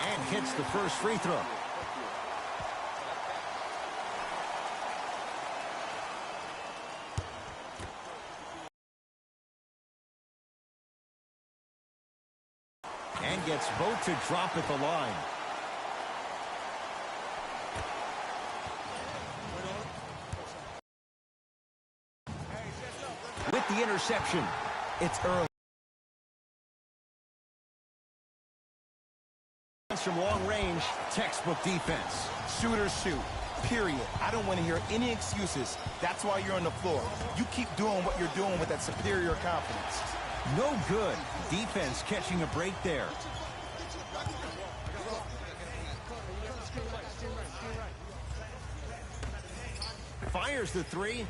And hits the first free throw. And gets both to drop at the line. With the interception. It's early. From long range, textbook defense. Shooters shoot, period. I don't want to hear any excuses. That's why you're on the floor. You keep doing what you're doing with that superior confidence. No good. Defense catching a break there. Fires the three.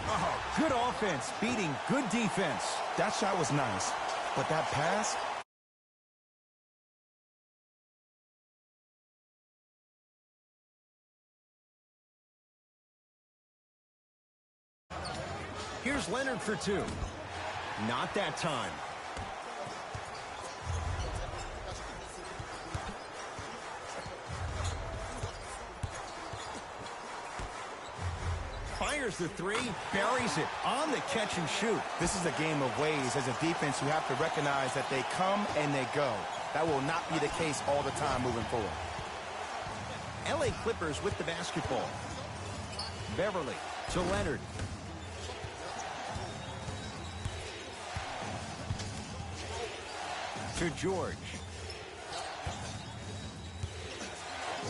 Oh, good offense beating good defense. That shot was nice, but that pass... Here's Leonard for two. Not that time. Fires the three, buries it on the catch and shoot. This is a game of ways. As a defense, you have to recognize that they come and they go. That will not be the case all the time moving forward. LA Clippers with the basketball. Beverly to Leonard. To George.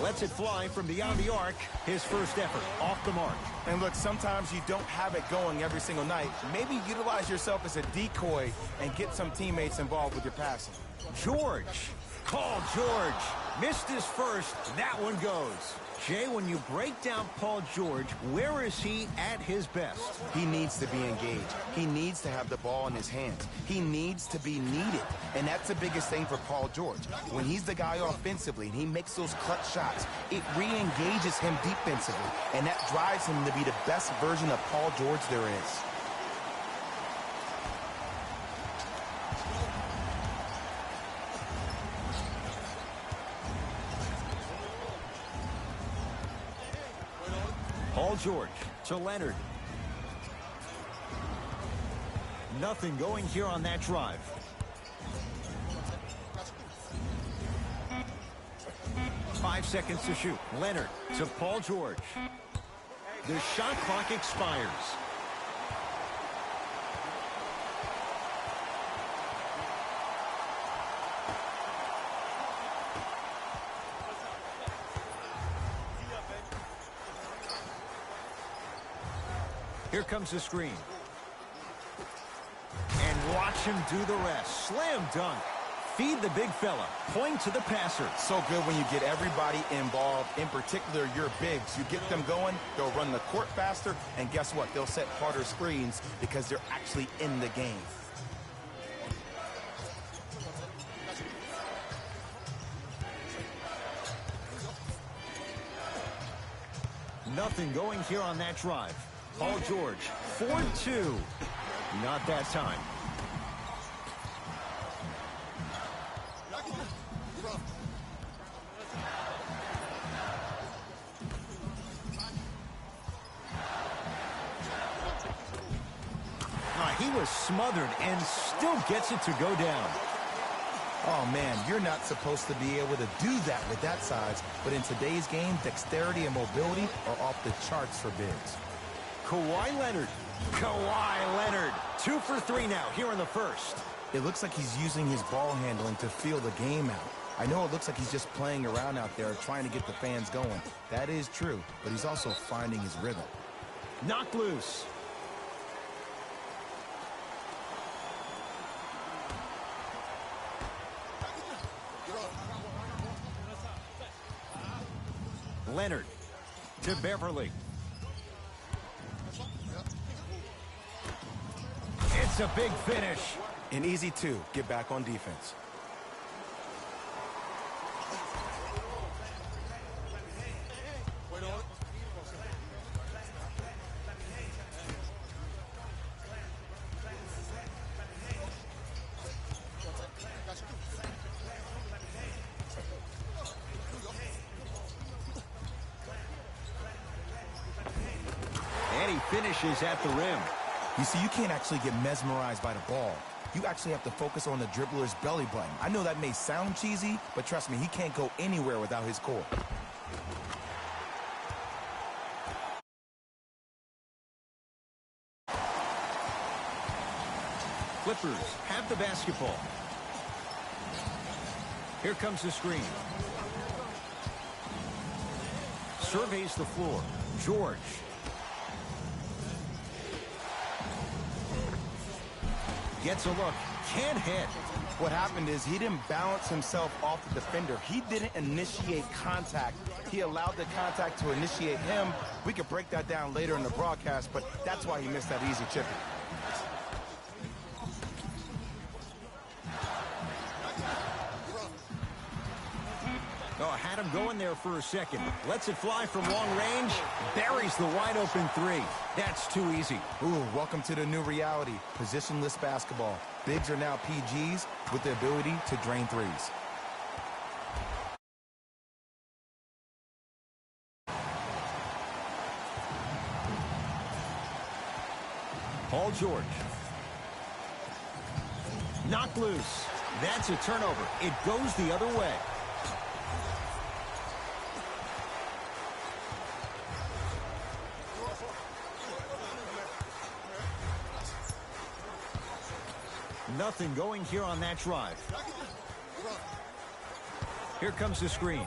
Lets it fly from beyond the arc. His first effort off the mark. And look, sometimes you don't have it going every single night. Maybe utilize yourself as a decoy and get some teammates involved with your passing. George. Paul George. Missed his first. That one goes. Jay, when you break down Paul George, where is he at his best? He needs to be engaged. He needs to have the ball in his hands. He needs to be needed. And that's the biggest thing for Paul George. When he's the guy offensively and he makes those clutch shots, it re-engages him defensively. And that drives him to be the best version of Paul George there is. Paul George to Leonard. Nothing going here on that drive. Five seconds to shoot. Leonard to Paul George. The shot clock expires. Here comes the screen. And watch him do the rest. Slam dunk. Feed the big fella. Point to the passer. So good when you get everybody involved, in particular your bigs. You get them going, they'll run the court faster, and guess what? They'll set harder screens because they're actually in the game. Nothing going here on that drive. Paul George, 4-2. Not that time. He was smothered and still gets it to go down. Oh, man, you're not supposed to be able to do that with that size, but in today's game, dexterity and mobility are off the charts for bigs. Kawhi Leonard. Kawhi Leonard. 2 for 3 now here in the first. It looks like he's using his ball handling to feel the game out. I know it looks like he's just playing around out there trying to get the fans going. That is true, but he's also finding his rhythm. Knocked loose. Leonard to Beverly. It's a big finish. An easy 2. Get back on defense. finishes at the rim. You see, you can't actually get mesmerized by the ball. You actually have to focus on the dribbler's belly button. I know that may sound cheesy, but trust me, he can't go anywhere without his core. Clippers have the basketball. Here comes the screen. Surveys the floor. George. Gets a look. Can't hit. What happened is he didn't balance himself off the defender. He didn't initiate contact. He allowed the contact to initiate him. We could break that down later in the broadcast, but that's why he missed that easy chip. Oh, had him going there for a second. Lets it fly from long range. Buries the wide open three. That's too easy. Ooh, welcome to the new reality. Positionless basketball. Bigs are now PGs with the ability to drain threes. Paul George. Knocked loose. That's a turnover. It goes the other way. Nothing going here on that drive. Here comes the screen.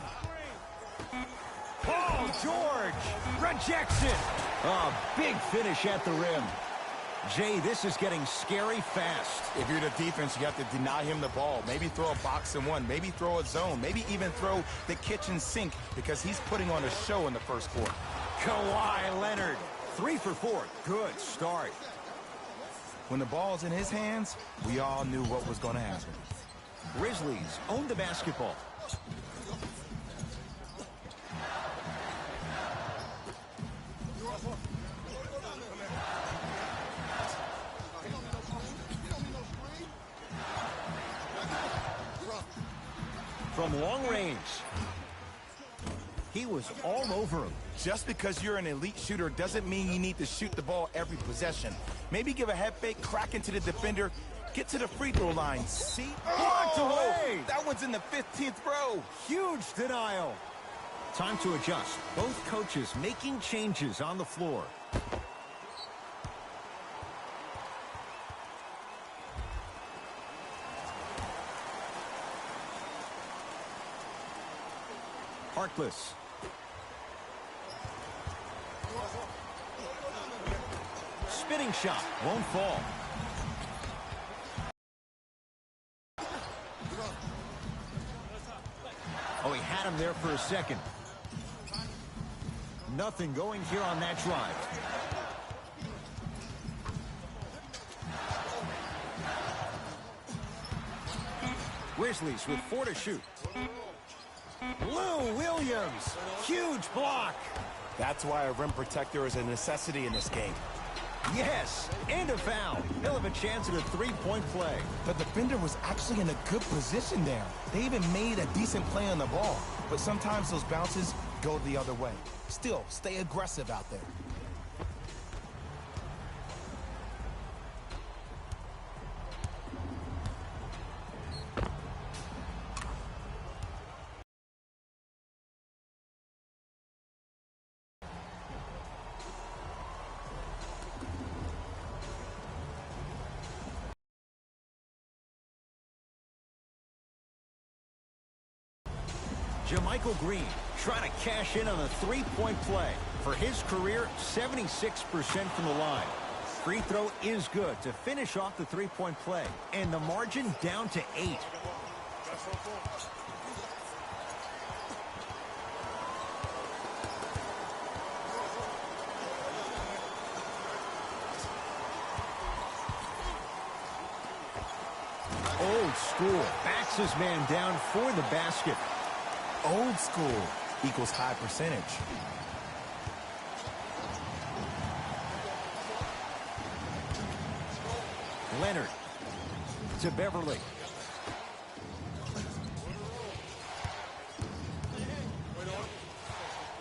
Paul George rejects it. A big finish at the rim. Jay, this is getting scary fast. If you're the defense, you have to deny him the ball. Maybe throw a box and one. Maybe throw a zone. Maybe even throw the kitchen sink because he's putting on a show in the first quarter. Kawhi Leonard, 3 for 4. Good start. When the ball's in his hands, we all knew what was going to happen. Grizzlies own the basketball. From long range. He was all over him. Just because you're an elite shooter doesn't mean you need to shoot the ball every possession. Maybe give a head fake, crack into the defender, get to the free throw line. See? Blocked away! That one's in the 15th row. Huge denial. Time to adjust. Both coaches making changes on the floor. Harkless. Spinning shot. Won't fall. Oh, he had him there for a second. Nothing going here on that drive. Grizzlies with 4 to shoot. Lou Williams, huge block. That's why a rim protector is a necessity in this game. Yes, and a foul. He'll have a chance at a three-point play. The defender was actually in a good position there. They even made a decent play on the ball. But sometimes those bounces go the other way. Still, stay aggressive out there. JaMychal Green trying to cash in on a three-point play. For his career, 76% from the line. Free throw is good to finish off the three-point play. And the margin down to 8. Old school. Backs his man down for the basket. Old school equals high percentage. Leonard to Beverly.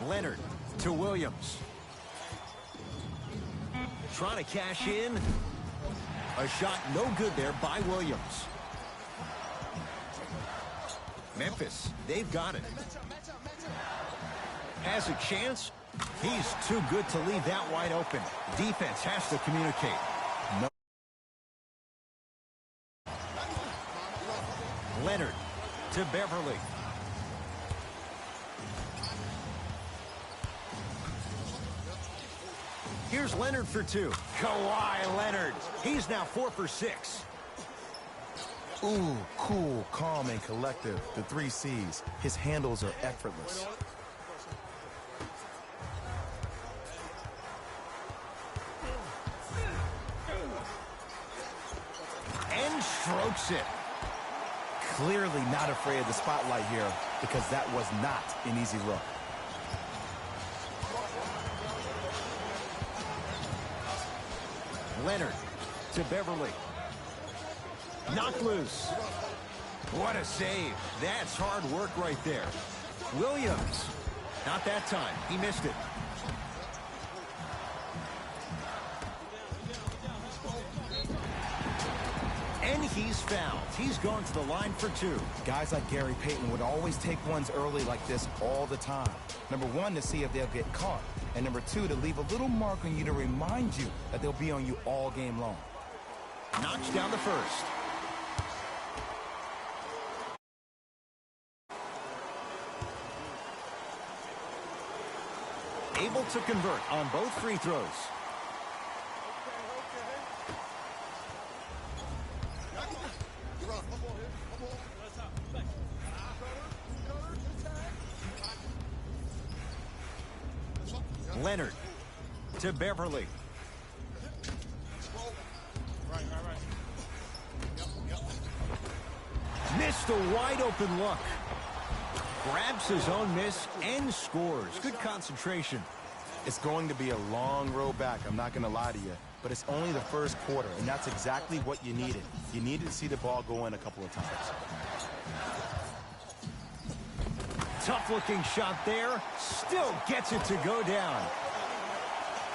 Leonard to Williams. trying to cash in. A shot no good there by Williams. Memphis, they've got it. Has a chance. He's too good to leave that wide open. Defense has to communicate. No. Leonard to Beverly. Here's Leonard for two. Kawhi Leonard. He's now 4 for 6. Ooh, cool, calm, and collective. The 3 C's. His handles are effortless. And strokes it. Clearly not afraid of the spotlight here, because that was not an easy look. Leonard to Beverly. Knocked loose. What a save. That's hard work right there. Williams. Not that time. He missed it. And he's fouled. He's going to the line for 2. Guys like Gary Payton would always take ones early like this all the time. Number 1, to see if they'll get caught. And number 2, to leave a little mark on you to remind you that they'll be on you all game long. Knocks down the first. Able to convert on both free throws. Leonard to Beverly. Missed a wide open look. Grabs his own miss and scores. Good concentration. It's going to be a long road back, I'm not going to lie to you. But it's only the first quarter, and that's exactly what you needed. You needed to see the ball go in a couple of times. Tough-looking shot there. Still gets it to go down.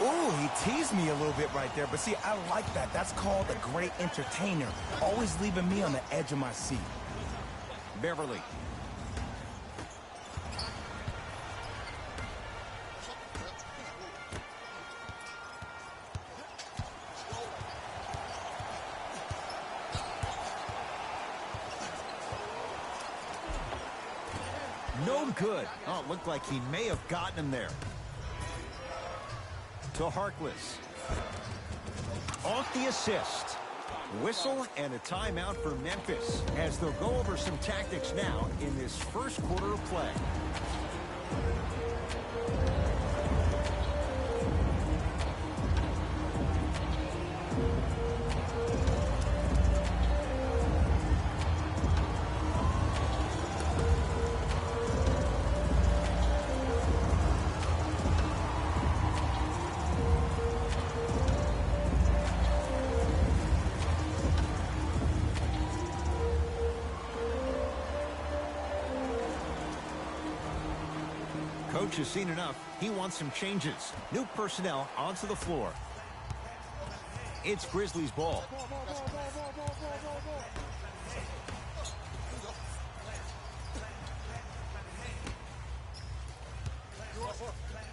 Ooh, he teased me a little bit right there. But see, I like that. That's called a great entertainer. Always leaving me on the edge of my seat. Beverly. No good. Oh, it looked like he may have gotten him there. To Harkless. Off the assist. Whistle and a timeout for Memphis as they'll go over some tactics now in this first quarter of play. Coach has seen enough. He wants some changes. New personnel onto the floor. It's Grizzlies ball.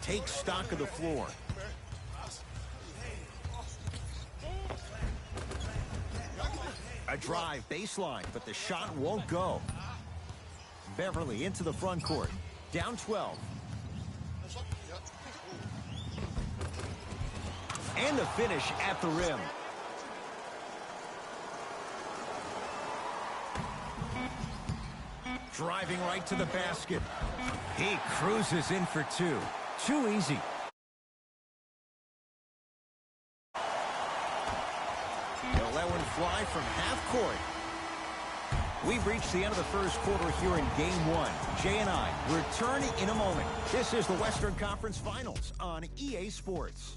Take stock of the floor. A drive baseline, but the shot won't go. Beverly into the front court. Down 12. And the finish at the rim. Driving right to the basket. He cruises in for 2. Too easy. He'll let one fly from half court. We've reached the end of the first quarter here in Game 1. Jay and I return in a moment. This is the Western Conference Finals on EA Sports.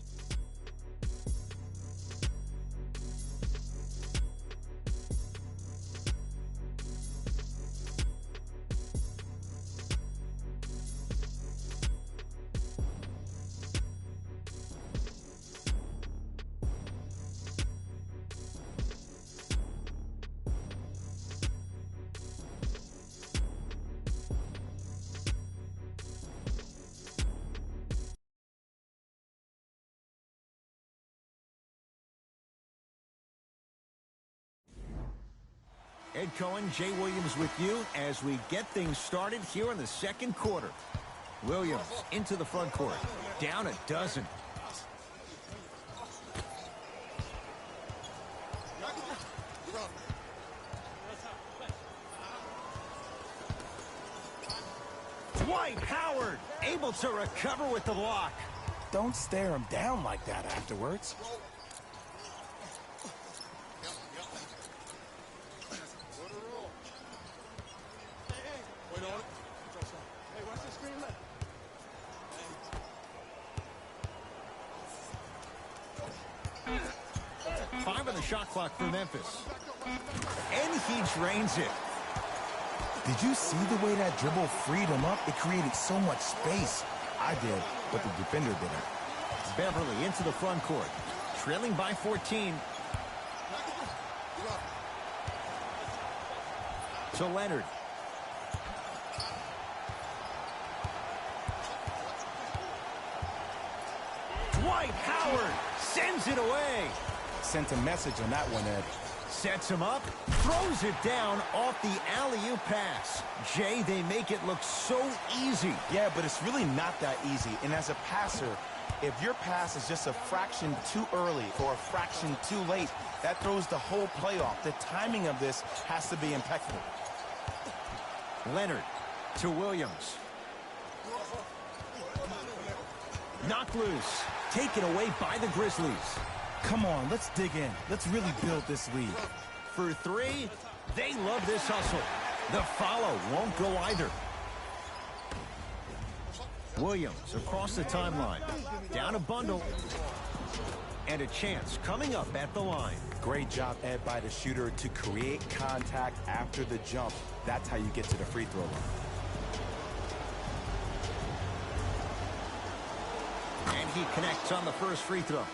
right, Cohen. Jay Williams with you as we get things started here in the second quarter. Williams into the front court. Down a dozen. Dwight Howard able to recover with the block. Don't stare him down like that afterwards. Five on the shot clock for Memphis. And he drains it. Did you see the way that dribble freed him up? It created so much space. I did, but the defender didn't. Beverly into the front court. Trailing by 14. To Leonard. Dwight Howard sends it away. Sent a message on that one, Ed. Sets him up, throws it down off the alley-oop pass. Jay, they make it look so easy. Yeah, but it's really not that easy. And as a passer, if your pass is just a fraction too early or a fraction too late, that throws the whole play off. The timing of this has to be impeccable. Leonard to Williams. Knocked loose. Taken away by the Grizzlies. Come on, let's dig in. Let's really build this lead. For three, they love this hustle. The follow won't go either. Williams across the timeline. Down a bundle. And a chance coming up at the line. Great job, Ed, by the shooter to create contact after the jump. That's how you get to the free throw line. And he connects on the first free throw.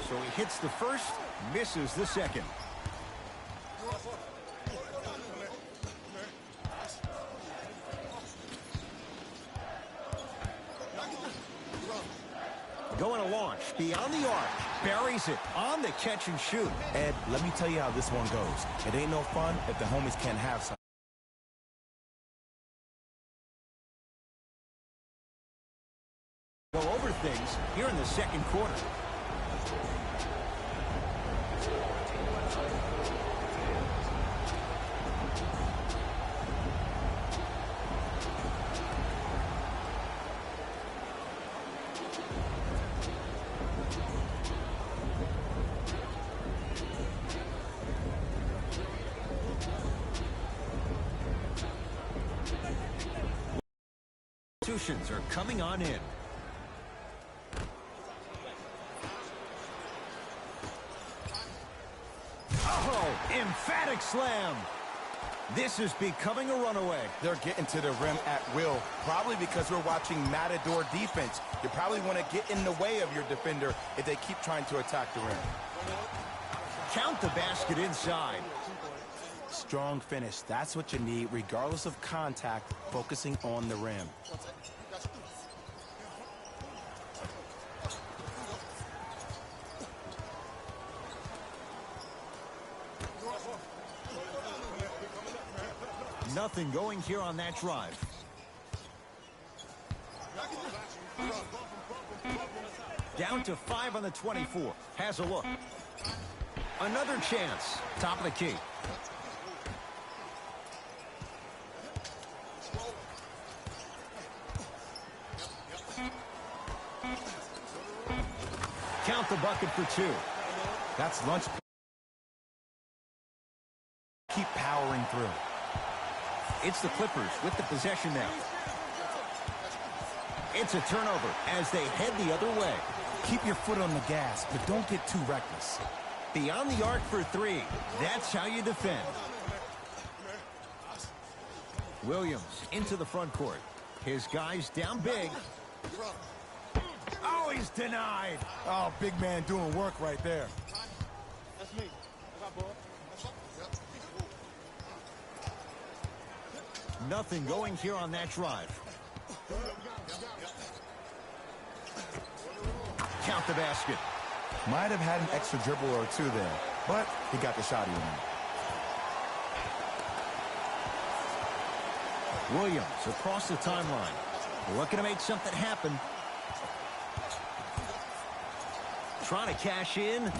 So he hits the first, misses the second. Going to launch beyond the arc. Buries it on the catch and shoot. Ed, let me tell you how this one goes. It ain't no fun if the homies can't have some. Go over things here in the second quarter. Substitutions are coming on in. Oh, emphatic slam. This is becoming a runaway. They're getting to the rim at will, probably because we're watching Matador defense. You probably want to get in the way of your defender if they keep trying to attack the rim. Count the basket inside. Strong finish. That's what you need, regardless of contact, focusing on the rim. Nothing going here on that drive. Down to 5 on the 24. Has a look. Another chance. Top of the key. Count the bucket for 2. That's lunch. Keep powering through. It's the Clippers with the possession now. It's a turnover as they head the other way. Keep your foot on the gas, but don't get too reckless. Beyond the arc for 3. That's how you defend. Williams into the front court. His guys down big. Oh, he's denied. Oh, big man doing work right there. That's me. I got ball. Nothing going here on that drive. Count the basket. Might have had an extra dribble or two there, but he got the shot he wanted. Williams across the timeline. Looking to make something happen. Trying to cash in.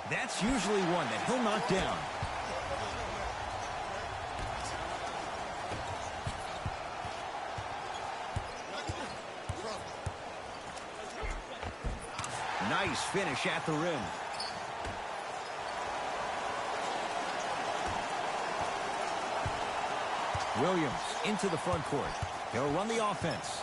That's usually one that he'll knock down. Nice finish at the rim. Williams into the front court. He'll run the offense.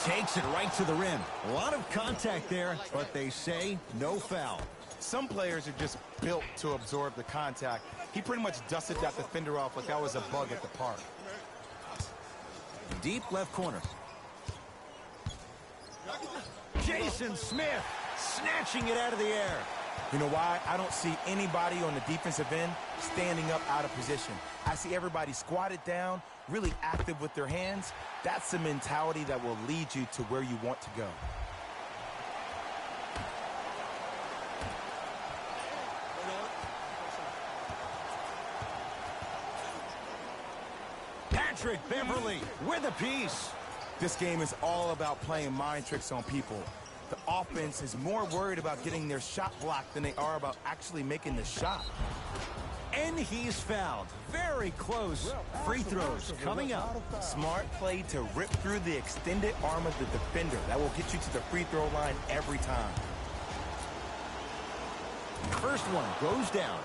Takes it right to the rim. A lot of contact there, but they say no foul. Some players are just built to absorb the contact. He pretty much dusted that defender off like that was a bug at the park. Deep left corner. Jason Smith snatching it out of the air. You know why? I don't see anybody on the defensive end standing up out of position. I see everybody squatted down, really active with their hands. That's the mentality that will lead you to where you want to go. Patrick Beverly with a piece. This game is all about playing mind tricks on people. The offense is more worried about getting their shot blocked than they are about actually making the shot. And he's fouled. Very close. Free throws coming up. Smart play to rip through the extended arm of the defender. That will get you to the free throw line every time. First one goes down.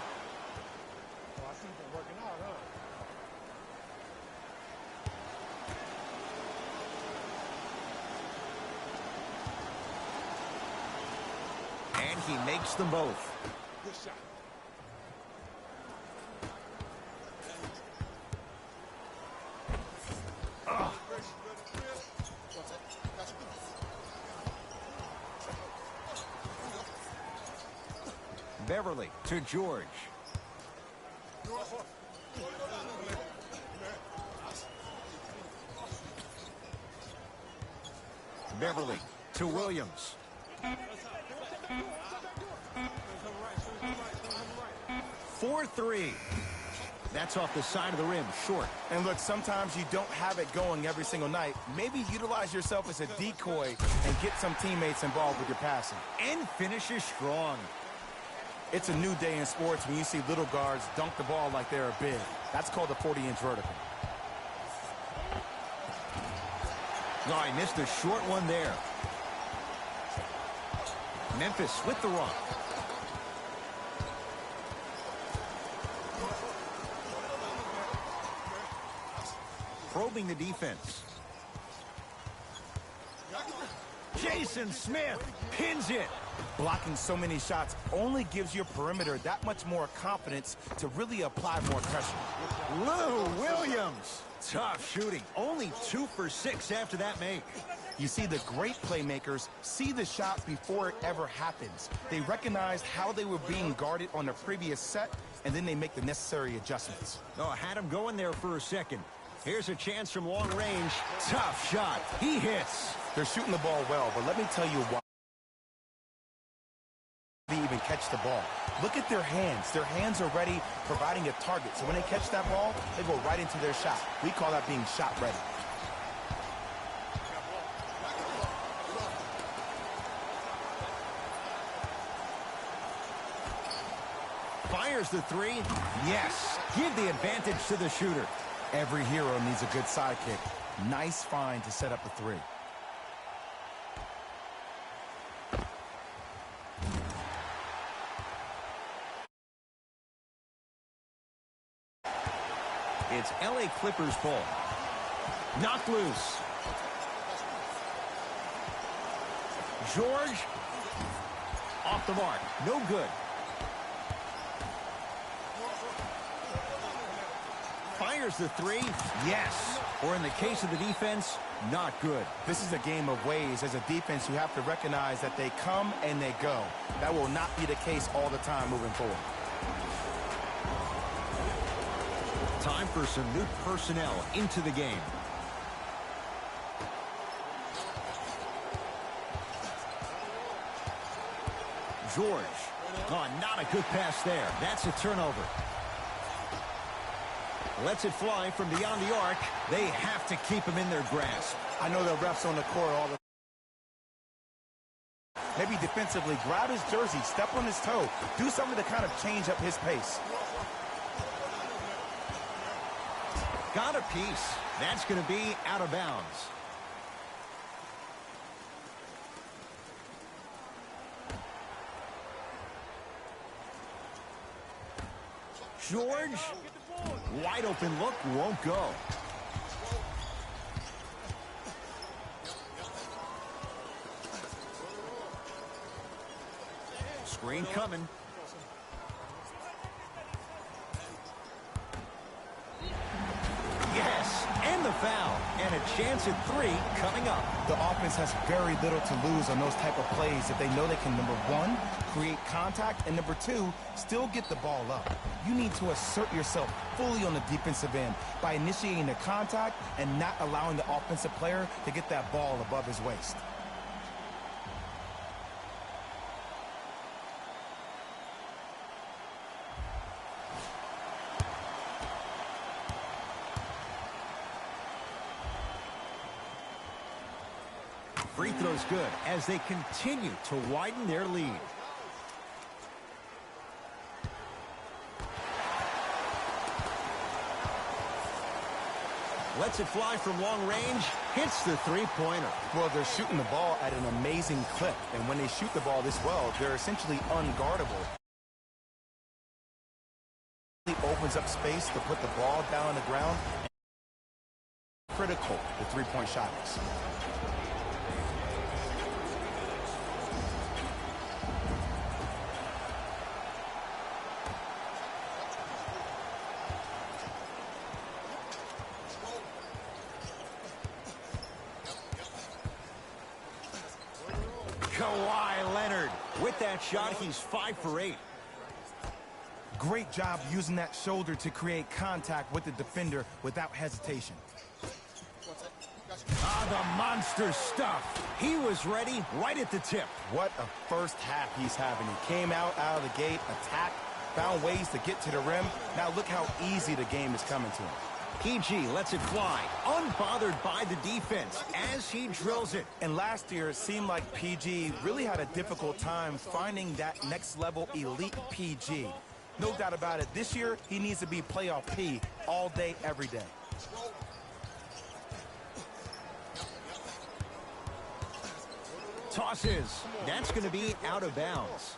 And he makes them both. Good shot. Beverly to George. Beverly to Williams. 4-3. That's off the side of the rim, short. And look, sometimes you don't have it going every single night. Maybe utilize yourself as a decoy and get some teammates involved with your passing. And finishes strong. It's a new day in sports when you see little guards dunk the ball like they're big. That's called a 40-inch vertical. No, I missed a short one there. Memphis with the rock. Probing the defense. Jason Smith pins it. Blocking so many shots only gives your perimeter that much more confidence to really apply more pressure. Lou Williams. Tough shooting. Only 2 for 6 after that make. You see, the great playmakers see the shot before it ever happens. They recognize how they were being guarded on the previous set, and then they make the necessary adjustments. Oh, I had him going there for a second. Here's a chance from long range. Tough shot. He hits. They're shooting the ball well, but let me tell you why they even catch the ball. Look at their hands. Their hands are ready, providing a target. So when they catch that ball, they go right into their shot. We call that being shot ready. Fires the three. Yes. Give the advantage to the shooter. Every hero needs a good sidekick. Nice find to set up the three. It's LA Clippers ball. Knocked loose. George. Off the mark. No good. Fires the three. Yes. Or in the case of the defense, not good. This is a game of ways. As a defense, you have to recognize that they come and they go. That will not be the case all the time moving forward. Time for some new personnel into the game. George. Oh, not a good pass there. That's a turnover. Lets it fly from beyond the arc. They have to keep him in their grasp. I know the refs on the court all the maybe defensively, grab his jersey, step on his toe, do something to kind of change up his pace. Got a piece. That's going to be out of bounds. George, wide open look, won't go. Screen coming. Yes, and the foul, and a chance at 3 coming up. The offense has very little to lose on those type of plays if they know they can, number 1, create contact, and number 2, still get the ball up. You need to assert yourself fully on the defensive end by initiating the contact and not allowing the offensive player to get that ball above his waist. Free throw's good as they continue to widen their lead. Lets it fly from long range, hits the three-pointer. Well, they're shooting the ball at an amazing clip, and when they shoot the ball this well, they're essentially unguardable. It opens up space to put the ball down on the ground. Critical, the three-point shot is. Kawhi Leonard. With that shot, he's 5 for 8. Great job using that shoulder to create contact with the defender without hesitation. Ah, the monster stuff. He was ready right at the tip. What a first half he's having. He came out of the gate, attacked, found ways to get to the rim. Now look how easy the game is coming to him. PG lets it fly, unbothered by the defense as he drills it. And last year, it seemed like PG really had a difficult time finding that next level elite PG. No doubt about it. This year, he needs to be playoff P all day, every day. Tosses. That's going to be out of bounds.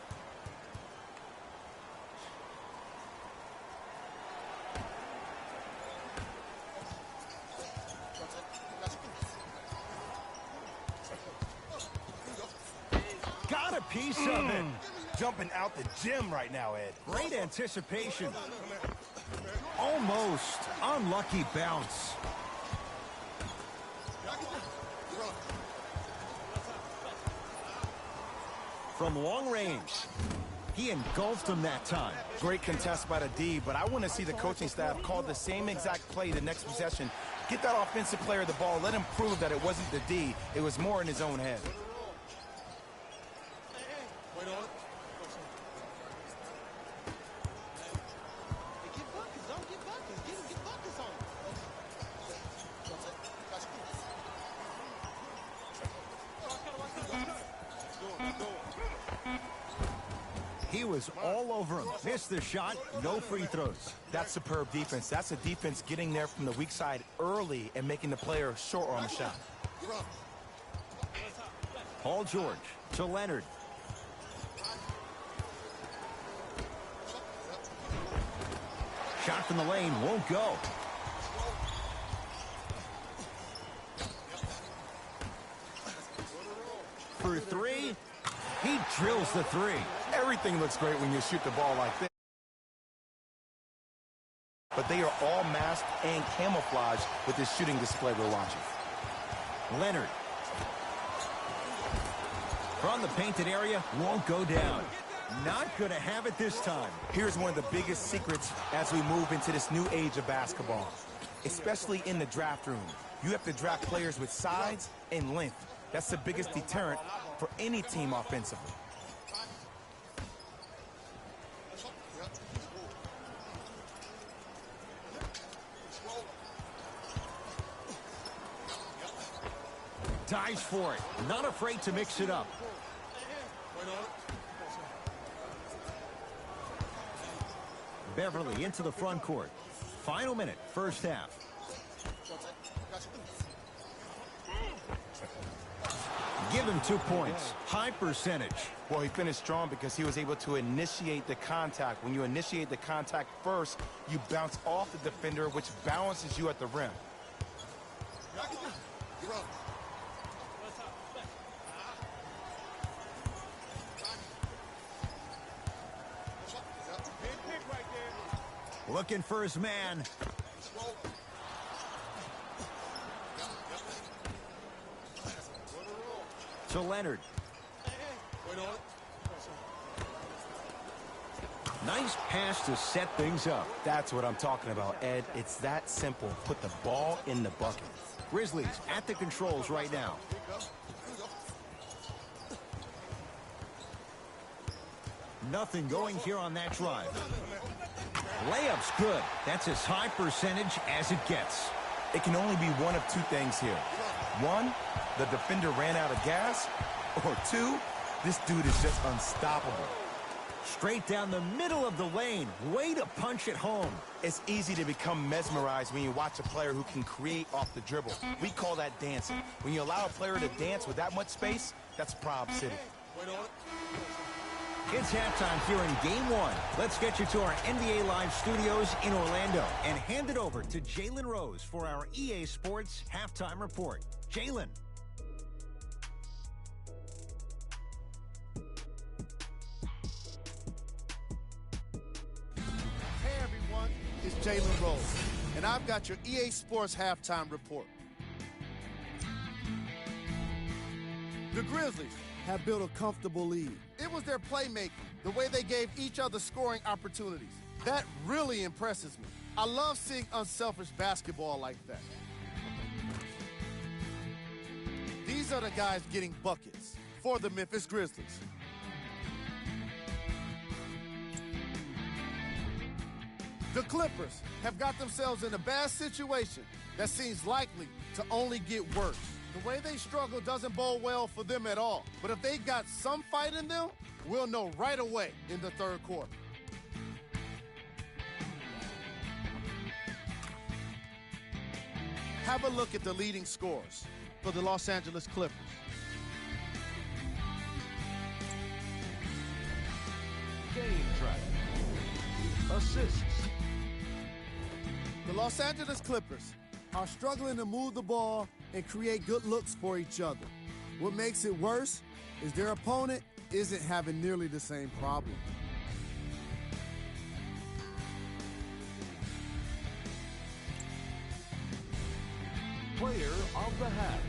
Got a piece of it. Jumping out the gym right now, Ed. Great anticipation. Almost. Unlucky bounce. From long range. He engulfed him that time. Great contest by the D, but I want to see the coaching staff call the same exact play the next possession. Get that offensive player the ball. Let him prove that it wasn't the D. It was more in his own head. He was all over him. Missed the shot. No free throws. That's superb defense. That's a defense getting there from the weak side early and making the player short on the shot. Paul George to Leonard. Shot from the lane won't go. For 3, he drills the 3. Everything looks great when you shoot the ball like this. but they are all masked and camouflaged with this shooting display we're watching. Leonard. From the painted area, won't go down. Not going to have it this time. Here's one of the biggest secrets as we move into this new age of basketball, especially in the draft room. You have to draft players with size and length. That's the biggest deterrent for any team offensively. Dives for it. Not afraid to mix it up. Beverly into the front court. Final minute, first half. Give him 2 points. High percentage. Well, he finished strong because he was able to initiate the contact. When you initiate the contact first, you bounce off the defender, which balances you at the rim. Looking for his man. To Leonard. Nice pass to set things up. That's what I'm talking about, Ed. It's that simple. Put the ball in the bucket. Grizzlies at the controls right now. Nothing going here on that drive. Layup's good. That's as high percentage as it gets. It can only be one of two things here. One, the defender ran out of gas. Or two, this dude is just unstoppable. Straight down the middle of the lane. Way to punch it home. It's easy to become mesmerized when you watch a player who can create off the dribble. We call that dancing. When you allow a player to dance with that much space, that's Prob City. It's halftime here in Game 1. Let's get you to our NBA Live studios in Orlando and hand it over to Jalen Rose for our EA Sports Halftime Report. Jalen. Hey everyone, it's Jalen Rose, and I've got your EA Sports Halftime Report. The Grizzlies have built a comfortable lead. It was their playmaking, the way they gave each other scoring opportunities. That really impresses me. I love seeing unselfish basketball like that. These are the guys getting buckets for the Memphis Grizzlies. The Clippers have got themselves in a bad situation that seems likely to only get worse. The way they struggle doesn't bode well for them at all. But if they got some fight in them, we'll know right away in the third quarter. Have a look at the leading scorers for the Los Angeles Clippers. Game track. Assists. The Los Angeles Clippers are struggling to move the ball and create good looks for each other. What makes it worse is their opponent isn't having nearly the same problem. Player of the half.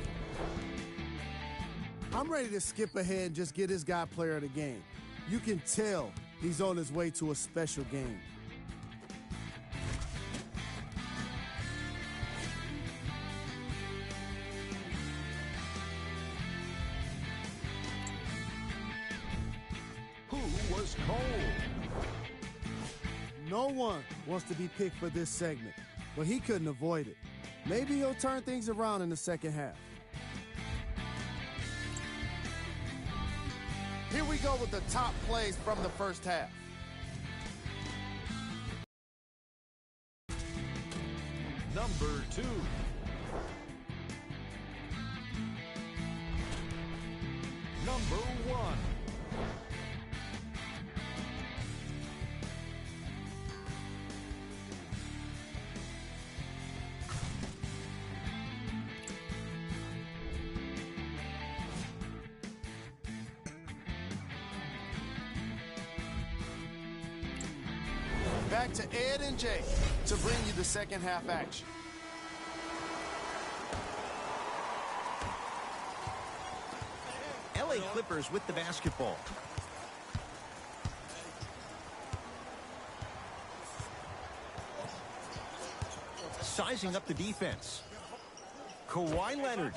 I'm ready to skip ahead and just get this guy player of the game. You can tell he's on his way to a special game. Who was cold? No one wants to be picked for this segment, but he couldn't avoid it. Maybe he'll turn things around in the second half. Here we go with the top plays from the first half. Number 2. Number 1. Back to Ed and Jay to bring you the second half action. LA Clippers with the basketball. Sizing up the defense. Kawhi Leonard.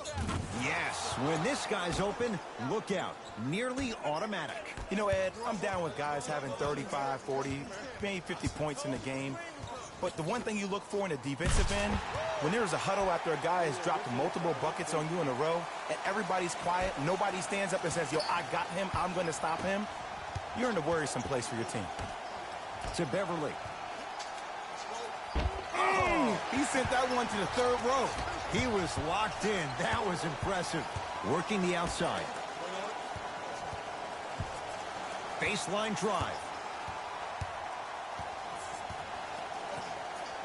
Yes, when this guy's open, look out. Nearly automatic. You know, Ed, I'm down with guys having 35, 40, maybe 50 points in the game. But the one thing you look for in a defensive end, when there's a huddle after a guy has dropped multiple buckets on you in a row, and everybody's quiet, nobody stands up and says, yo, I got him, I'm going to stop him, you're in a worrisome place for your team. To Beverly. Oh, he sent that one to the third row. He was locked in. That was impressive. Working the outside. Baseline drive.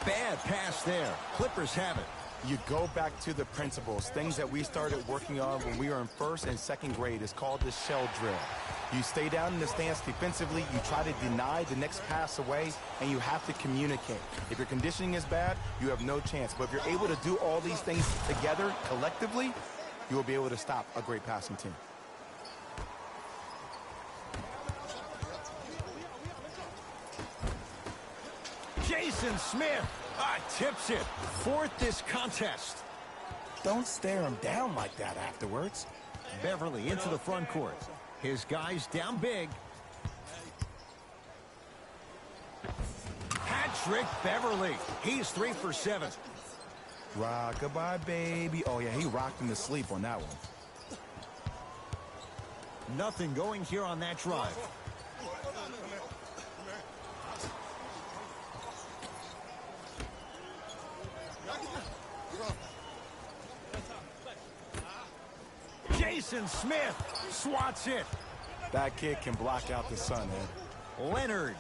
Bad pass there. Clippers have it. You go back to the principles, things that we started working on when we were in first and second grade. It's called the shell drill. You stay down in the stance defensively, you try to deny the next pass away, and you have to communicate. If your conditioning is bad, you have no chance. But if you're able to do all these things together, collectively, you will be able to stop a great passing team. Jason Smith tips it. Fourth this contest. Don't stare him down like that afterwards. Beverly into the front court. His guys down big. Hat-trick Beverly. He's 3 for 7. Rock-a-bye, baby. Oh, yeah, he rocked him to sleep on that one. Nothing going here on that drive. Jason Smith swats it. That kid can block out the sun, man. Leonard.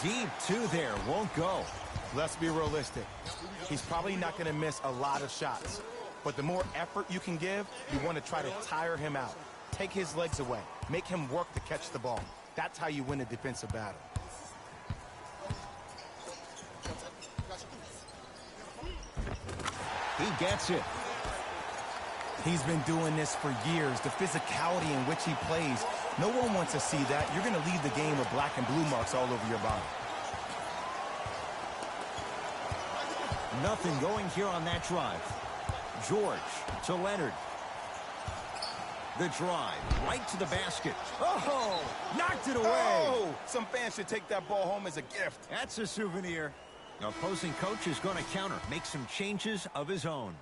Deep two there. Won't go. Let's be realistic. He's probably not going to miss a lot of shots. But the more effort you can give, you want to try to tire him out. Take his legs away. Make him work to catch the ball. That's how you win a defensive battle. He gets it. He's been doing this for years. The physicality in which he plays, no one wants to see that. You're going to leave the game with black and blue marks all over your body. Nothing going here on that drive. George to Leonard. The drive right to the basket. Oh, knocked it away. Oh, some fans should take that ball home as a gift. That's a souvenir. The opposing coach is going to counter, make some changes of his own.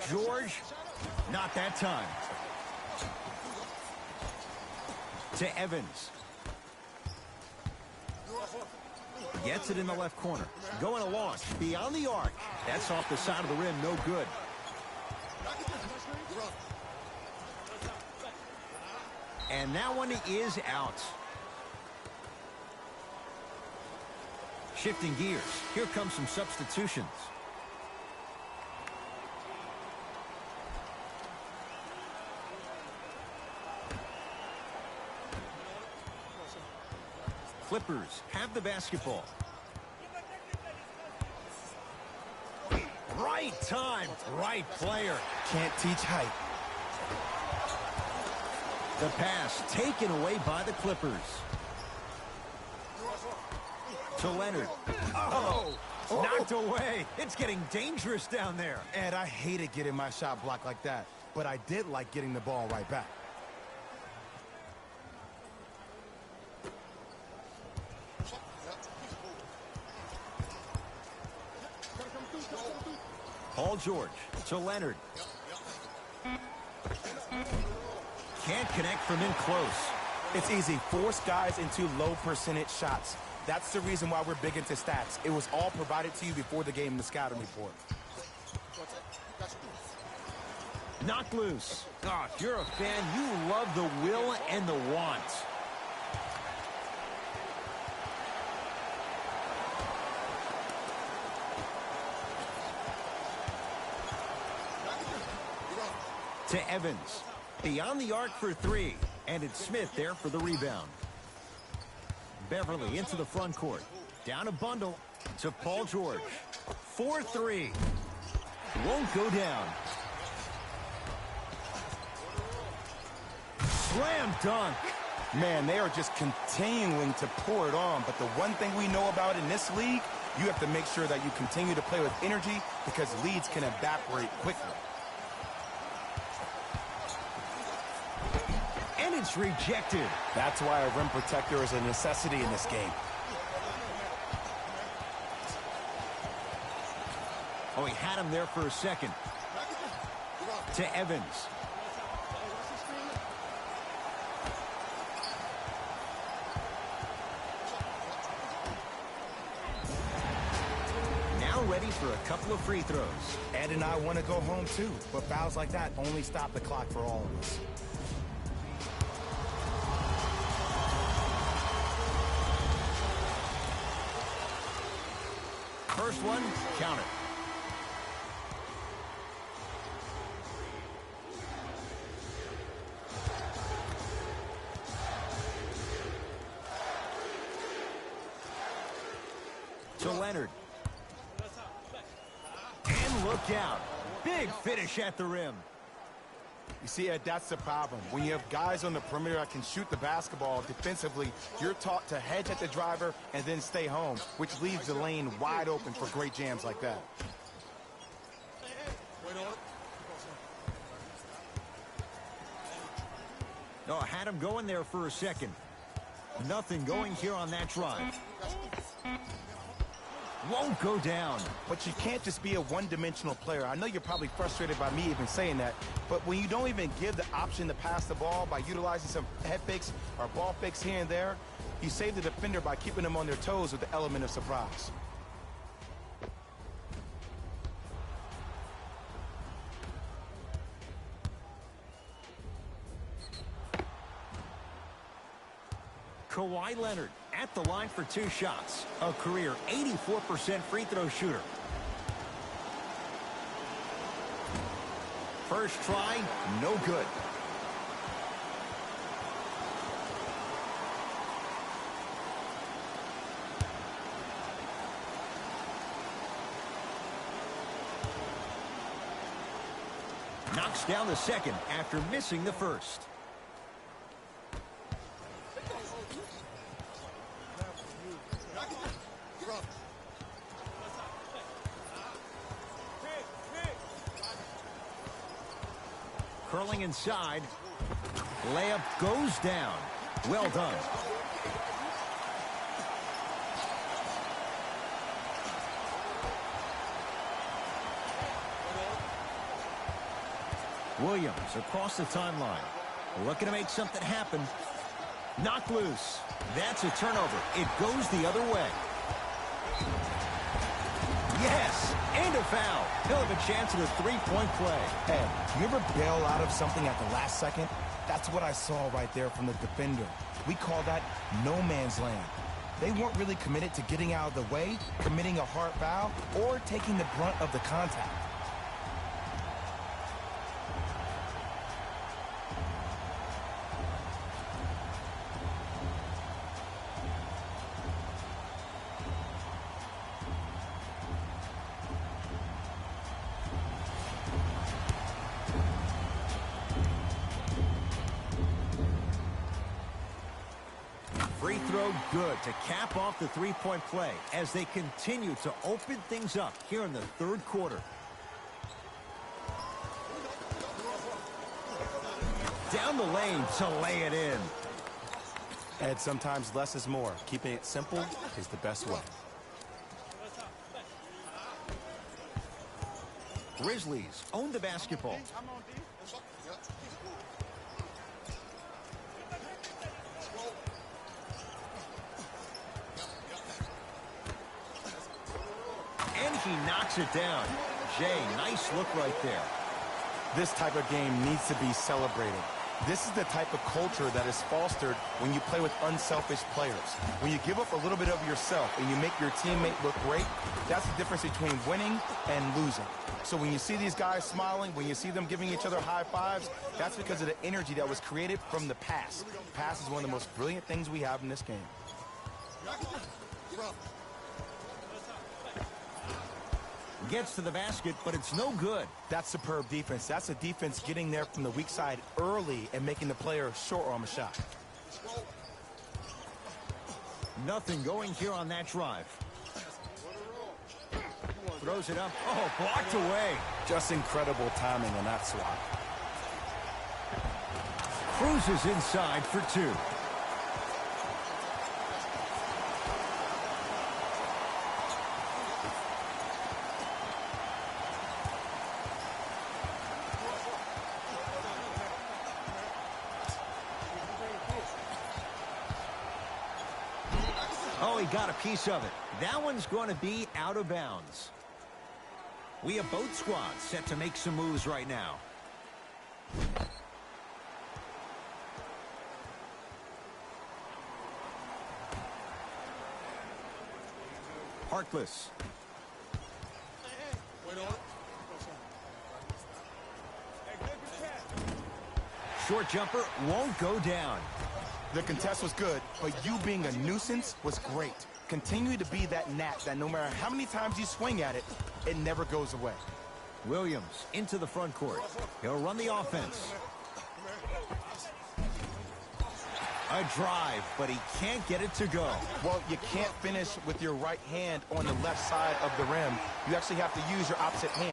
George, not that time. To Evans. Gets it in the left corner. Going to launch beyond the arc. That's off the side of the rim, no good. And that one is out. Shifting gears. Here comes some substitutions. Clippers have the basketball. Right time, right player. Can't teach height. The pass taken away by the Clippers. To Leonard. Oh, knocked away. It's getting dangerous down there. And I hated getting my shot blocked like that, but I did like getting the ball right back. Paul George to Leonard. Can't connect from in close. It's easy. Force guys into low percentage shots. That's the reason why we're big into stats. It was all provided to you before the game in the scouting report. Knocked loose. Oh, if you're a fan, you love the will and the want. To Evans. Beyond the arc for three. And it's Smith there for the rebound. Beverly into the front court. Down a bundle to Paul George. 4-3. Won't go down. Slam dunk. Man, they are just continuing to pour it on. But the one thing we know about in this league, you have to make sure that you continue to play with energy because leads can evaporate quickly. And it's rejected. That's why a rim protector is a necessity in this game. Oh, he had him there for a second. To Evans. Now ready for a couple of free throws. Ed and I want to go home too, but fouls like that only stop the clock for all of us. First one, count it. To Leonard. And look out. Big finish at the rim. You see, Ed, that's the problem. When you have guys on the perimeter that can shoot the basketball defensively, you're taught to hedge at the driver and then stay home, which leaves the lane wide open for great jams like that. Oh, had him going there for a second. Nothing going here on that drive. Won't go down. But you can't just be a one-dimensional player. I know you're probably frustrated by me even saying that, but when you don't even give the option to pass the ball by utilizing some head fakes or ball fakes here and there, you save the defender by keeping them on their toes with the element of surprise. Kawhi Leonard at the line for 2 shots. A career 84% free throw shooter. First try, no good. Knocks down the second after missing the first. Curling inside. Layup goes down. Well done. Williams across the timeline. Looking to make something happen. Knocked loose. That's a turnover. It goes the other way. Yes, and a foul. He'll have a chance at a three-point play. Hey, you ever bail out of something at the last second? That's what I saw right there from the defender. We call that no man's land. They weren't really committed to getting out of the way, committing a hard foul, or taking the brunt of the contact. Free throw good to cap off the three-point play as they continue to open things up here in the third quarter. Down the lane to lay it in. Ed, sometimes less is more. Keeping it simple is the best way. Grizzlies own the basketball. And he knocks it down. Jay, nice look right there. This type of game needs to be celebrated. This is the type of culture that is fostered when you play with unselfish players. When you give up a little bit of yourself and you make your teammate look great, that's the difference between winning and losing. So when you see these guys smiling, when you see them giving each other high fives, that's because of the energy that was created from the pass. Pass is one of the most brilliant things we have in this game. Gets to the basket, but it's no good. That's superb defense. That's a defense getting there from the weak side early and making the player short arm a shot. Nothing going here on that drive. Throws it up. Oh, blocked away. Just incredible timing on that swat. Cruises inside for two. Oh, he got a piece of it. That one's going to be out of bounds. We have both squads set to make some moves right now. Harkless. Short jumper won't go down. The contest was good, but you being a nuisance was great. Continue to be that gnat that no matter how many times you swing at it, it never goes away. Williams into the front court. He'll run the offense. A drive, but he can't get it to go. Well, you can't finish with your right hand on the left side of the rim. You actually have to use your opposite hand.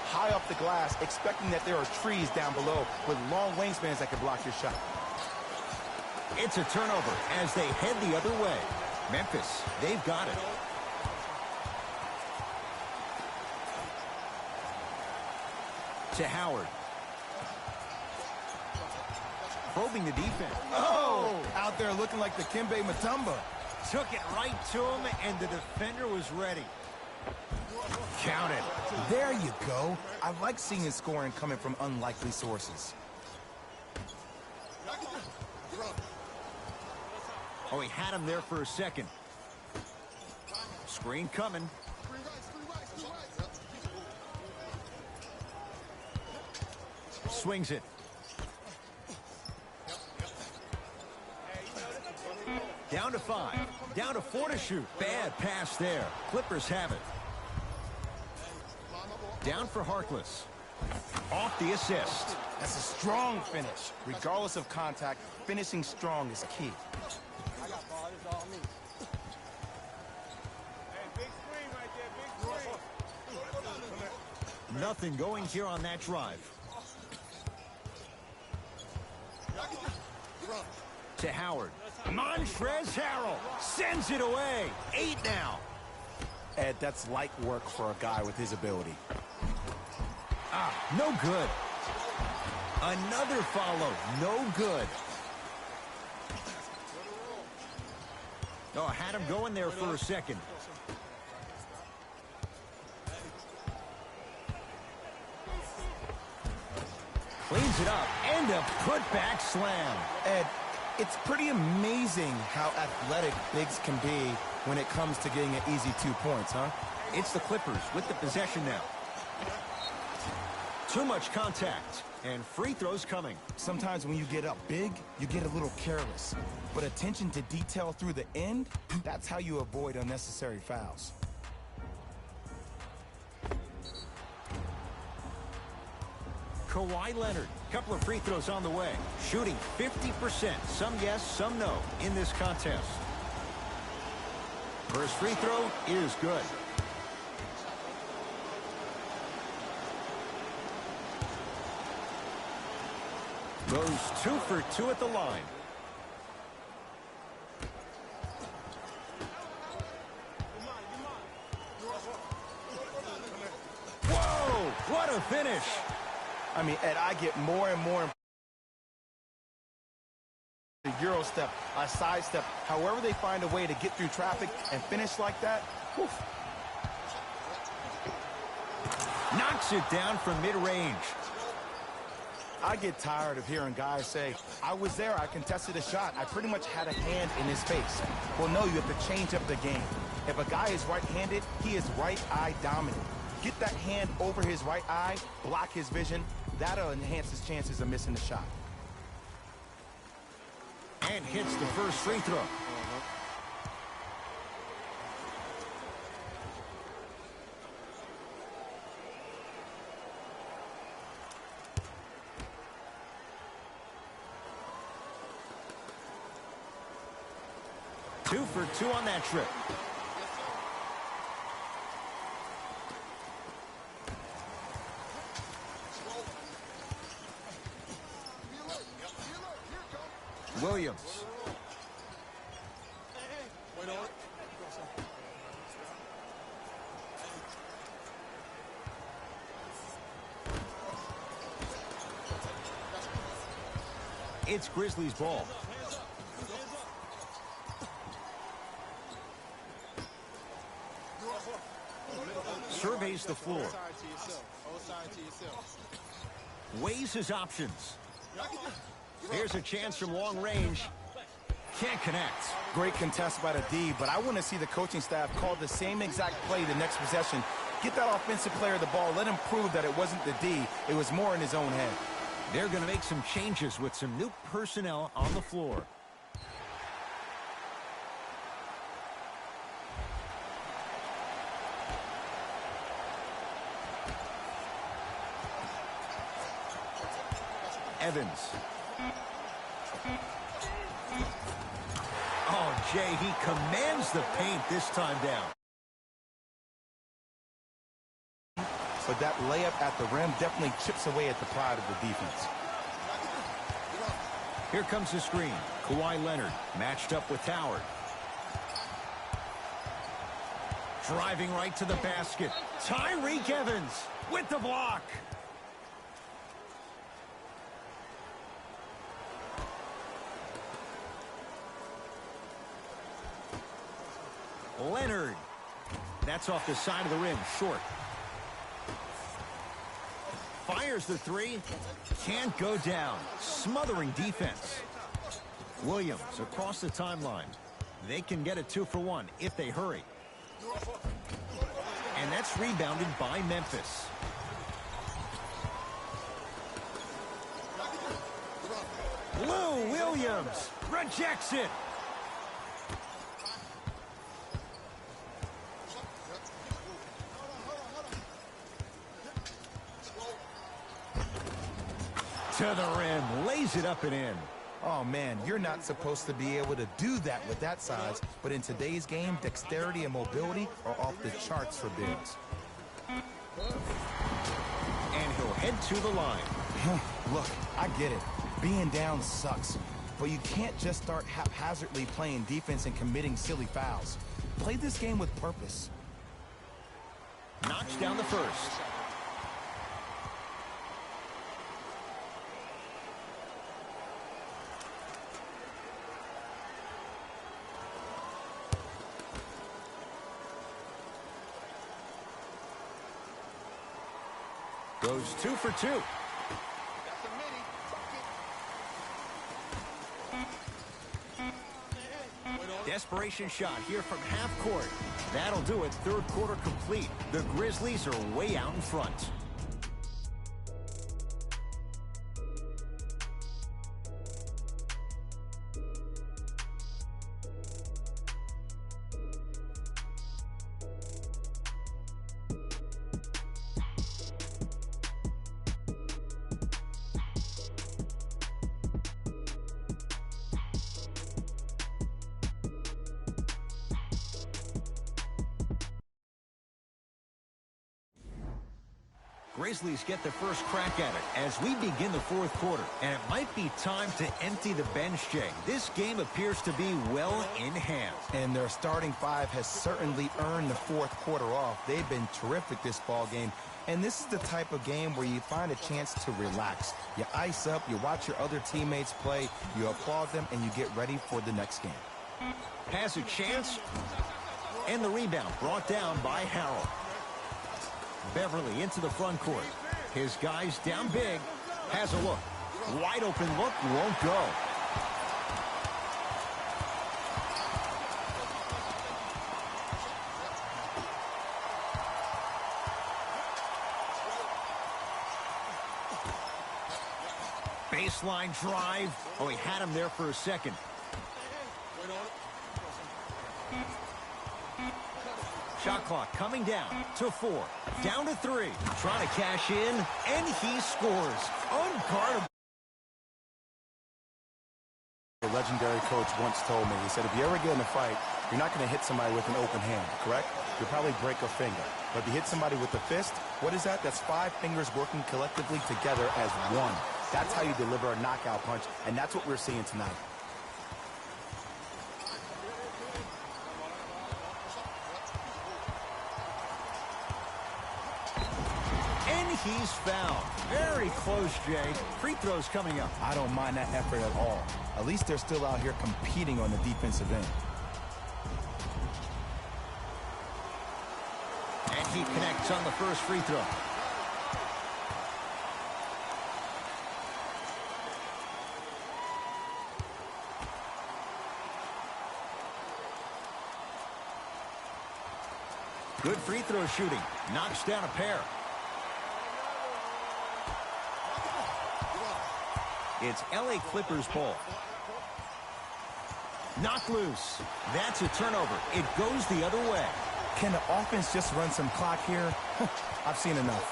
High off the glass, expecting that there are trees down below with long wingspans that can block your shot. It's a turnover as they head the other way. Memphis, they've got it. To Howard. Probing the defense. Oh! Out there looking like the Kimbe Mutombo. Took it right to him, and the defender was ready. Counted. There you go. I like seeing his scoring coming from unlikely sources. Oh, he had him there for a second. Screen coming. Swings it. Down to 5. Down to 4 to shoot. Bad pass there. Clippers have it. Down for Harkless. Off the assist. That's a strong finish. Regardless of contact, finishing strong is key. I got ball. This is all me. Hey, big screen right there. Big screen. Nothing going here on that drive. To Howard. Montrezl Harrell sends it away. 8 now. Ed, that's light work for a guy with his ability. No good. Another follow. No good. Oh, had him going there for a second. Cleans it up. And a putback slam. Ed, it's pretty amazing how athletic bigs can be when it comes to getting an easy 2 points, huh? It's the Clippers with the possession now. Too much contact, and free throws coming. Sometimes when you get up big, you get a little careless. But attention to detail through the end, that's how you avoid unnecessary fouls. Kawhi Leonard, couple of free throws on the way. Shooting 50%, some yes, some no, in this contest. First free throw is good. Goes 2 for 2 at the line. Whoa, what a finish. I mean, Ed, I get more and more the Euro step, a side step, however they find a way to get through traffic and finish like that. Whew. Knocks it down from mid-range. I get tired of hearing guys say, I was there, I contested a shot, I pretty much had a hand in his face. Well, no, you have to change up the game. If a guy is right-handed, he is right eye dominant. Get that hand over his right eye, block his vision. That'll enhance his chances of missing the shot. And hits the first free throw. Two for two on that trip. Williams. It's Grizzlies ball. Surveys the floor. Weighs his options. Here's a chance from long range. Can't connect. Great contest by the D, but I want to see the coaching staff call the same exact play the next possession. Get that offensive player the ball. Let him prove that it wasn't the D. It was more in his own head. They're going to make some changes with some new personnel on the floor. Evans. Oh, Jay, he commands the paint this time down. But that layup at the rim definitely chips away at the pride of the defense. Here comes the screen. Kawhi Leonard matched up with Howard. Driving right to the basket. Tyreke Evans with the block. Leonard. That's off the side of the rim, short. Fires the three. Can't go down. Smothering defense. Williams across the timeline. They can get a 2 for 1 if they hurry. And that's rebounded by Memphis. Lou Williams rejects it. To the rim, lays it up and in. Oh, man, you're not supposed to be able to do that with that size, but in today's game, dexterity and mobility are off the charts for bigs. And he'll head to the line. Look, I get it. Being down sucks, but you can't just start haphazardly playing defense and committing silly fouls. Play this game with purpose. Knocks down the first. Goes 2 for 2. Desperation shot here from half court. That'll do it. Third quarter complete. The Grizzlies are way out in front. Grizzlies get the first crack at it as we begin the fourth quarter. And it might be time to empty the bench, Jay. This game appears to be well in hand. And their starting five has certainly earned the fourth quarter off. They've been terrific this ball game. And this is the type of game where you find a chance to relax. You ice up, you watch your other teammates play, you applaud them, and you get ready for the next game. Has a chance. And the rebound brought down by Harrell. Beverly into the front court. His guys down big. Has a look. Wide open look. Won't go. Baseline drive. Oh, he had him there for a second. Shot clock coming down to 4. Down to 3. Trying to cash in, and he scores. Unguardable. A legendary coach once told me, he said, if you ever get in a fight, you're not going to hit somebody with an open hand, correct? You'll probably break a finger. But if you hit somebody with a fist, what is that? That's 5 fingers working collectively together as one. That's how you deliver a knockout punch, and that's what we're seeing tonight. He's fouled. Very close, Jay. Free throws coming up. I don't mind that effort at all. At least they're still out here competing on the defensive end. And he connects on the first free throw. Good free throw shooting. Knocks down a pair. It's LA Clippers ball. Knocked loose. That's a turnover. It goes the other way. Can the offense just run some clock here? I've seen enough.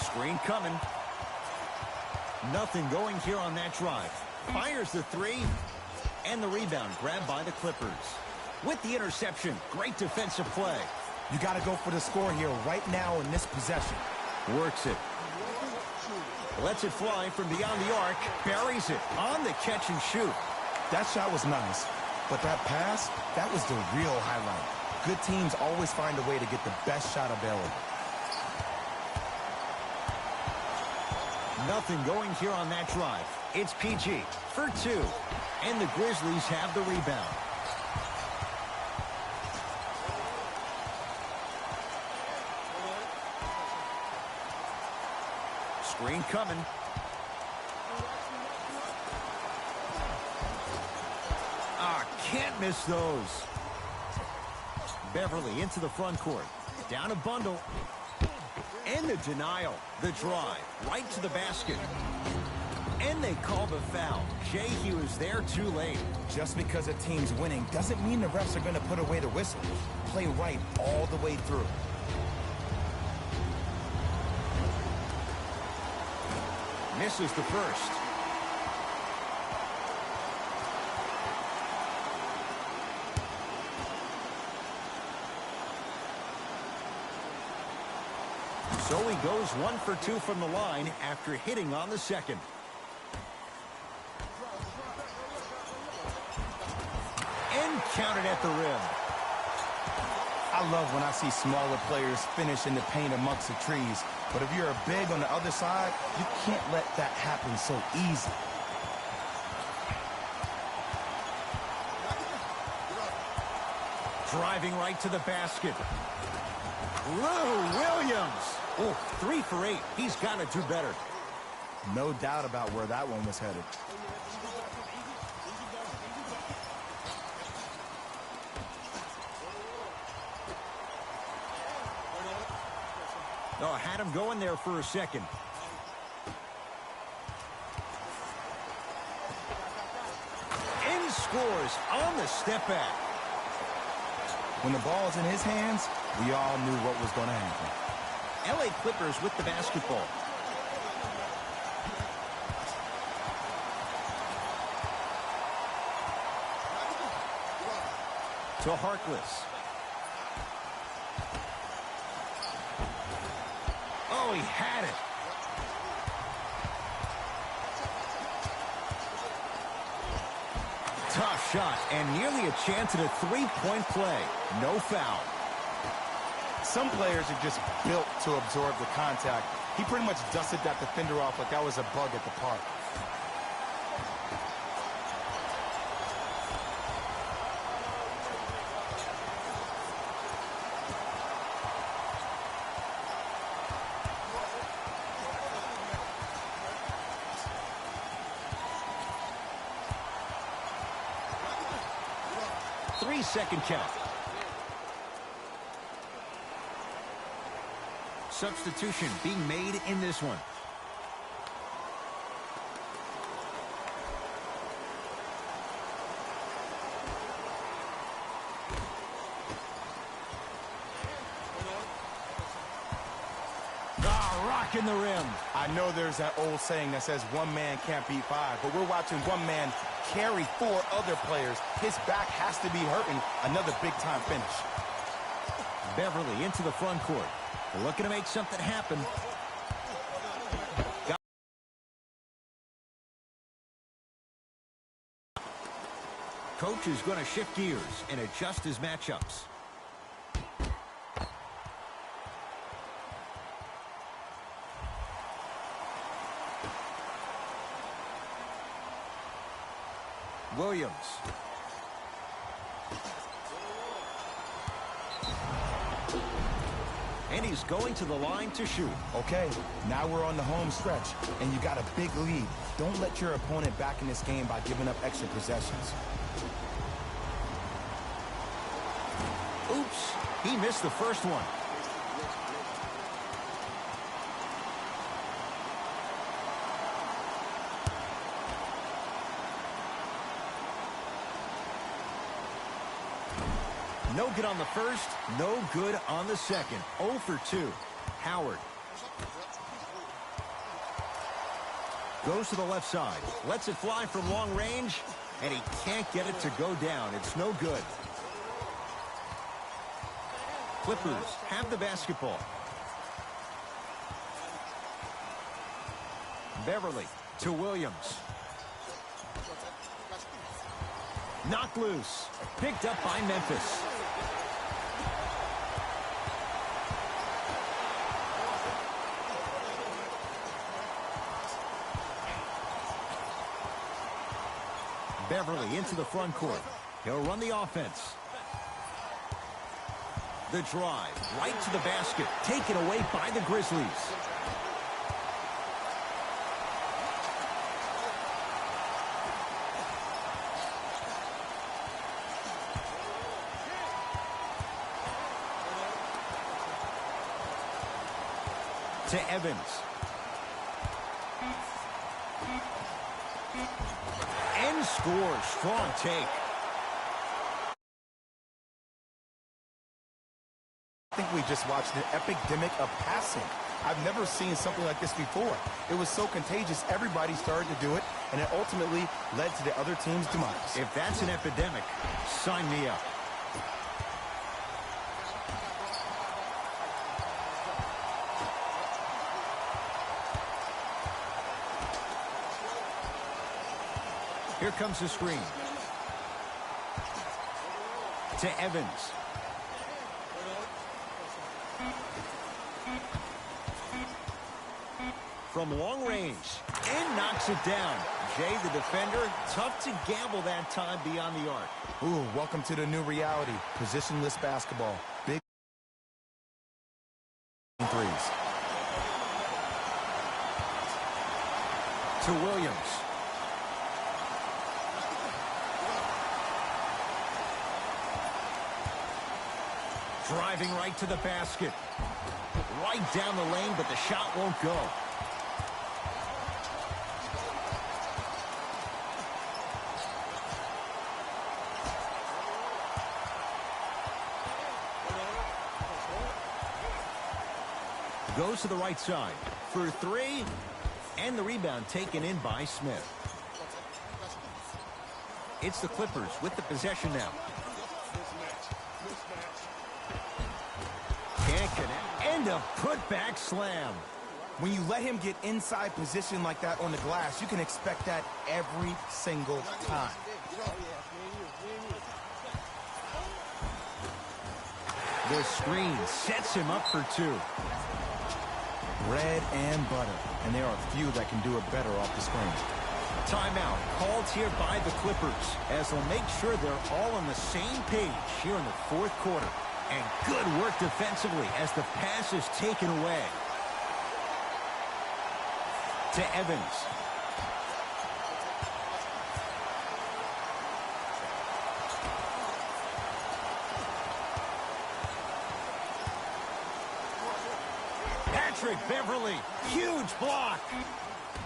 Screen coming. Nothing going here on that drive. Fires the 3. And the rebound grabbed by the Clippers. With the interception, great defensive play. You got to go for the score here right now in this possession. Works it. Lets it fly from beyond the arc. Buries it on the catch and shoot. That shot was nice, but that pass, that was the real highlight. Good teams always find a way to get the best shot available. Nothing going here on that drive. It's PG for 2. And the Grizzlies have the rebound. Screen coming. Can't miss those. Beverly into the front court. Down a bundle. And the denial. The drive. Right to the basket. And they call the foul. Jay, he was there too late. Just because a team's winning doesn't mean the refs are going to put away the whistle. Play right all the way through. Misses the first. So he goes 1 for 2 from the line after hitting on the second. And counted at the rim. I love when I see smaller players finish in the paint amongst the trees. But if you're a big on the other side, you can't let that happen so easy. Driving right to the basket. Lou Williams. Oh, 3 for 8. He's got to do better. No doubt about where that one was headed. Oh, had him going there for a second. And scores on the step back. When the ball's in his hands, we all knew what was going to happen. LA Clippers with the basketball. To Harkless. Oh, he had it. Tough shot and nearly a chance at a three-point play. No foul. Some players are just built to absorb the contact. He pretty much dusted that defender off like that was a bug at the park. 3-second count. Substitution being made in this one. In the rim. I know there's that old saying that says one man can't beat five, but we're watching one man carry four other players. His back has to be hurting. Another big-time finish. Beverly into the front court. Looking to make something happen. Coach is going to shift gears and adjust his matchups. Williams. And he's going to the line to shoot. Okay, now we're on the home stretch, and you got a big lead. Don't let your opponent back in this game by giving up extra possessions. Oops, he missed the first one. No good on the first, no good on the second. 0 for 2. Howard. Goes to the left side. Lets it fly from long range, and he can't get it to go down. It's no good. Clippers have the basketball. Beverly to Williams. Knocked loose. Picked up by Memphis. Beverly into the front court. He'll run the offense. The drive right to the basket. Taken away by the Grizzlies. To Evans. And scores. Strong take. I think we just watched an epidemic of passing. I've never seen something like this before. It was so contagious, everybody started to do it, and it ultimately led to the other team's demise. If that's an epidemic, sign me up. Here comes the screen. To Evans. From long range. And knocks it down. Jay, the defender, tough to gamble that time beyond the arc. Ooh, welcome to the new reality. Positionless basketball. Big threes. To Williams. Driving right to the basket. Right down the lane, but the shot won't go. Goes to the right side for three, and the rebound taken in by Smith. It's the Clippers with the possession now. Can't connect, and a putback slam. When you let him get inside position like that on the glass, you can expect that every single time. The screen sets him up for two. Bread and butter, and there are few that can do it better off the screen. Timeout called here by the Clippers as they'll make sure they're all on the same page here in the fourth quarter. And good work defensively as the pass is taken away. To Evans. Patrick Beverly. Huge block.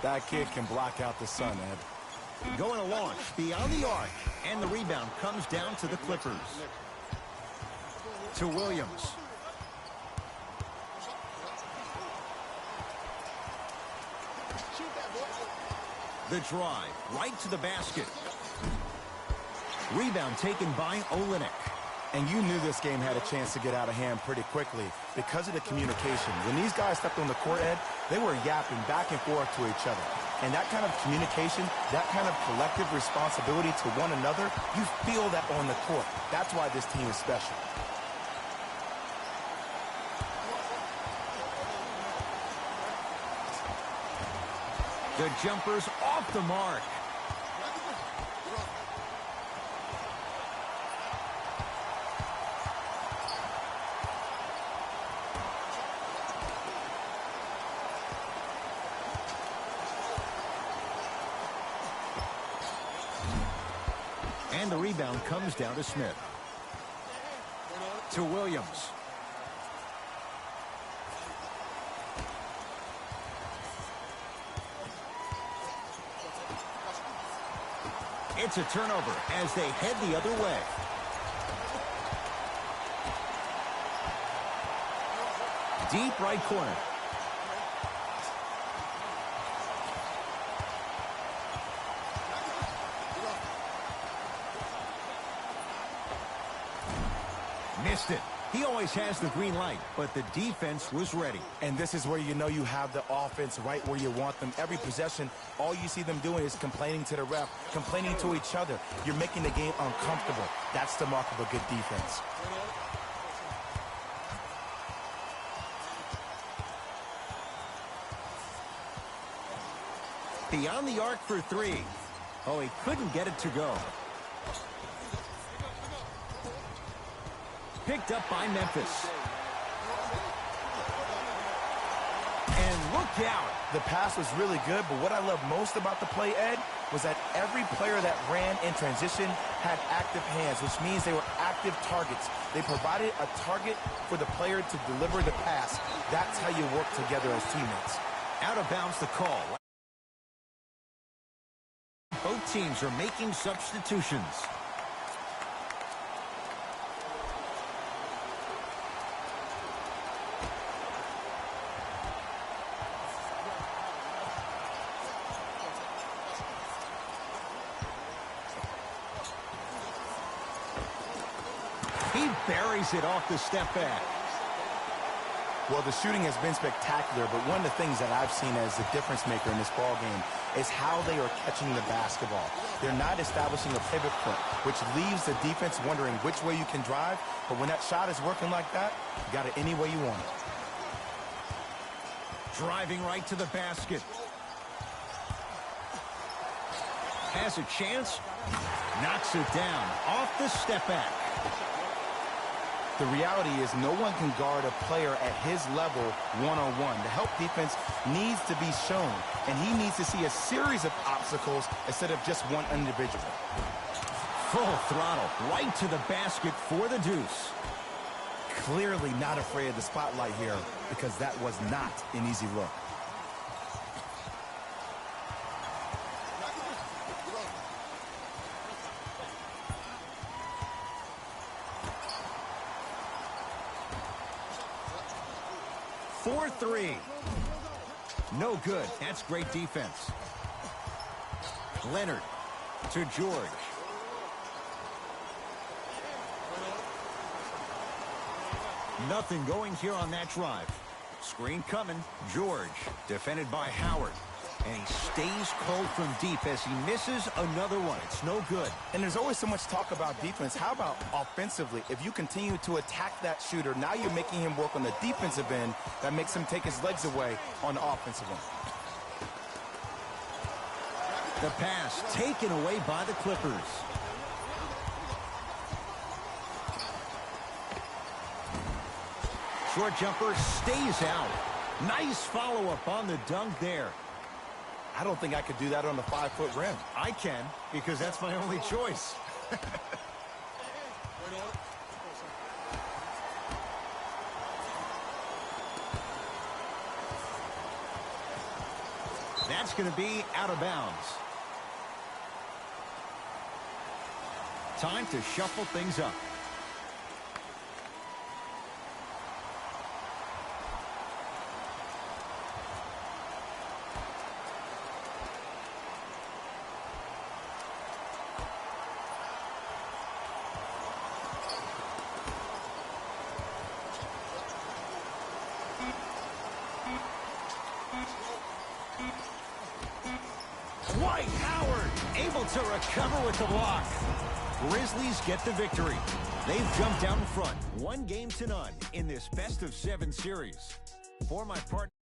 That kid can block out the sun, Ed. Going to launch beyond the arc. And the rebound comes down to the Clippers. To Williams. The drive, right to the basket. Rebound taken by Olenek. And you knew this game had a chance to get out of hand pretty quickly because of the communication. When these guys stepped on the court, Ed, they were yapping back and forth to each other. And that kind of communication, that kind of collective responsibility to one another, you feel that on the court. That's why this team is special. The jumper's off the mark. And the rebound comes down to Smith. To Williams. It's a turnover as they head the other way. Deep right corner. Missed it. He always has the green light, but the defense was ready. And this is where you know you have the offense right where you want them. Every possession, all you see them doing is complaining to the ref, complaining to each other. You're making the game uncomfortable. That's the mark of a good defense. Beyond the arc for three. Oh, he couldn't get it to go. Picked up by Memphis. And look out. The pass was really good, but what I love most about the play, Ed, was that every player that ran in transition had active hands, which means they were active targets. They provided a target for the player to deliver the pass. That's how you work together as teammates. Out of bounds the call. Both teams are making substitutions. He buries it off the step back. Well, the shooting has been spectacular, but one of the things that I've seen as the difference maker in this ball game is how they are catching the basketball. They're not establishing a pivot foot, which leaves the defense wondering which way you can drive, but when that shot is working like that, you got it any way you want it. Driving right to the basket. Has a chance. Knocks it down off the step back. The reality is no one can guard a player at his level one-on-one. The help defense needs to be shown, and he needs to see a series of obstacles instead of just one individual. Full throttle right to the basket for the deuce. Clearly not afraid of the spotlight here because that was not an easy look. For three. No good. That's great defense. Leonard to George. Nothing going here on that drive. Screen coming. George defended by Howard. And he stays cold from deep as he misses another one. It's no good. And there's always so much talk about defense. How about offensively? If you continue to attack that shooter, now you're making him work on the defensive end. That makes him take his legs away on the offensive end. The pass taken away by the Clippers. Short jumper stays out. Nice follow-up on the dunk there. I don't think I could do that on the 5-foot rim. I can, because that's my only choice. That's going to be out of bounds. Time to shuffle things up. Dwight Howard able to recover with the block. Grizzlies get the victory. They've jumped out in front, 1-0 in this best-of-7 series. For my partner.